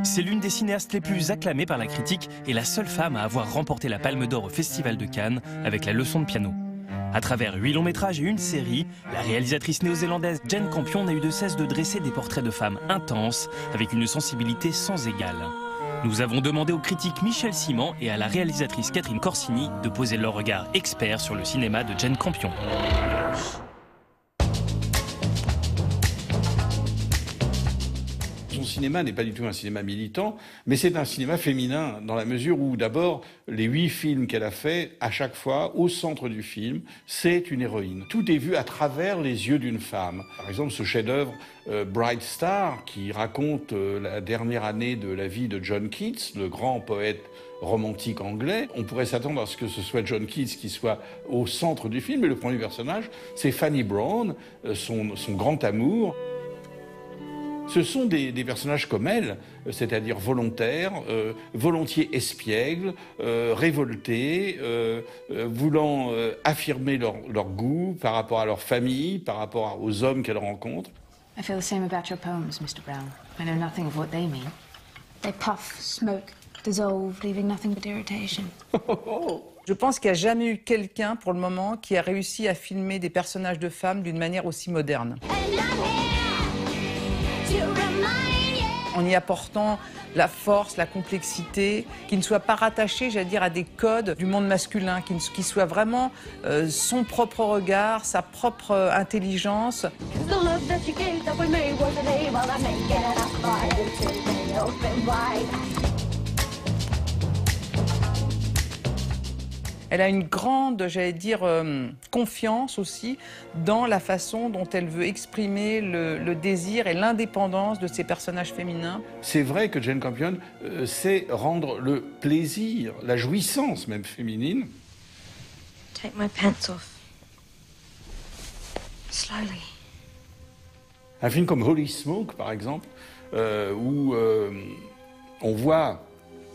C'est l'une des cinéastes les plus acclamées par la critique et la seule femme à avoir remporté la Palme d'Or au Festival de Cannes avec La leçon de piano. À travers 8 longs métrages et une série, la réalisatrice néo-zélandaise Jane Campion n'a eu de cesse de dresser des portraits de femmes intenses avec une sensibilité sans égale. Nous avons demandé au critique Michel Simon et à la réalisatrice Catherine Corsini de poser leur regard expert sur le cinéma de Jane Campion. Son cinéma n'est pas du tout un cinéma militant, mais c'est un cinéma féminin, dans la mesure où, d'abord, les 8 films qu'elle a faits, à chaque fois, au centre du film, c'est une héroïne. Tout est vu à travers les yeux d'une femme. Par exemple, ce chef-d'œuvre, Bright Star, qui raconte la dernière année de la vie de John Keats, le grand poète romantique anglais. On pourrait s'attendre à ce que ce soit John Keats qui soit au centre du film, mais le premier personnage, c'est Fanny Brown, son grand amour. Ce sont des personnages comme elle, c'est-à-dire volontaires, volontiers espiègles, révoltés, voulant affirmer leur goût par rapport à leur famille, par rapport aux hommes qu'elles rencontrent. I feel the same about your poems, Mr. Brown. I know nothing of what they mean. They puff, smoke, dissolve, leaving nothing but irritation. Je pense qu'il n'y a jamais eu quelqu'un, pour le moment, qui a réussi à filmer des personnages de femmes d'une manière aussi moderne. En y apportant la force, la complexité, qui ne soit pas rattaché, j'allais dire, à des codes du monde masculin, qui soit vraiment son propre regard, sa propre intelligence. Elle a une grande, j'allais dire, confiance aussi dans la façon dont elle veut exprimer le désir et l'indépendance de ses personnages féminins. C'est vrai que Jane Campion sait rendre le plaisir, la jouissance même féminine. Take my pants off. Slowly. Un film comme Holy Smoke, par exemple, où on voit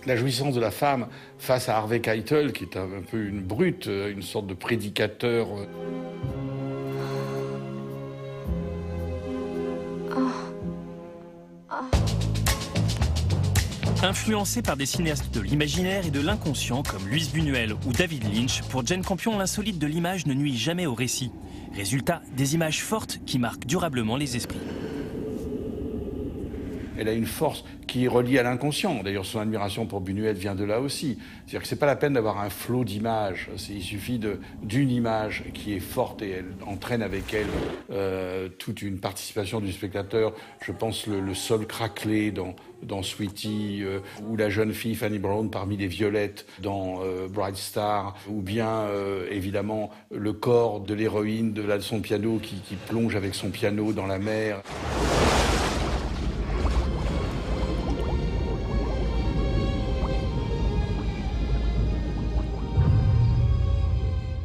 la jouissance de la femme face à Harvey Keitel, qui est un peu une brute, une sorte de prédicateur. Influencé par des cinéastes de l'imaginaire et de l'inconscient comme Luis Buñuel ou David Lynch, pour Jane Campion, l'insolite de l'image ne nuit jamais au récit. Résultat, des images fortes qui marquent durablement les esprits. Elle a une force qui est reliée à l'inconscient. D'ailleurs, son admiration pour Buñuel vient de là aussi. C'est-à-dire que c'est pas la peine d'avoir un flot d'images. Il suffit d'une image qui est forte et elle entraîne avec elle toute une participation du spectateur. Je pense le sol craquelé dans Sweetie, ou la jeune fille Fanny Brown parmi les violettes dans Bright Star, ou bien évidemment le corps de l'héroïne de la leçon de piano qui plonge avec son piano dans la mer.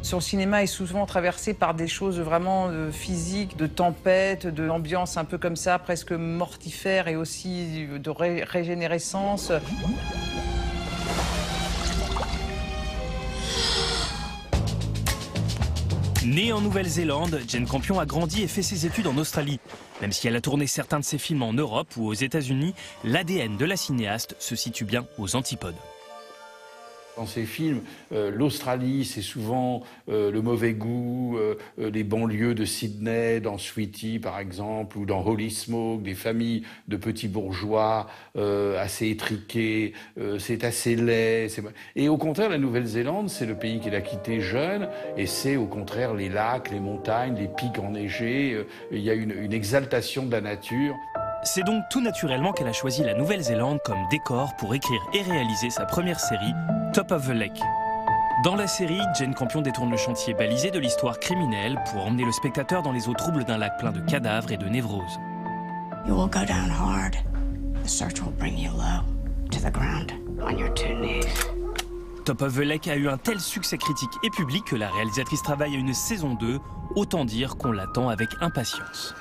Son cinéma est souvent traversé par des choses vraiment physiques, de tempêtes, d'ambiance un peu comme ça, presque mortifère et aussi de régénérescence. Née en Nouvelle-Zélande, Jane Campion a grandi et fait ses études en Australie. Même si elle a tourné certains de ses films en Europe ou aux États-Unis, l'ADN de la cinéaste se situe bien aux antipodes. Dans ces films, l'Australie, c'est souvent le mauvais goût, les banlieues de Sydney, dans Sweetie par exemple, ou dans Holy Smoke, des familles de petits bourgeois assez étriqués, c'est assez laid. Et au contraire, la Nouvelle-Zélande, c'est le pays qu'elle a quitté jeune, et c'est au contraire les lacs, les montagnes, les pics enneigés, il y a une exaltation de la nature. C'est donc tout naturellement qu'elle a choisi la Nouvelle-Zélande comme décor pour écrire et réaliser sa première série, Top of the Lake. Dans la série, Jane Campion détourne le chantier balisé de l'histoire criminelle pour emmener le spectateur dans les eaux troubles d'un lac plein de cadavres et de névroses. You will go down hard. The search will bring you low, to the ground, on your 2 knees. Top of the Lake a eu un tel succès critique et public que la réalisatrice travaille à une saison 2, autant dire qu'on l'attend avec impatience.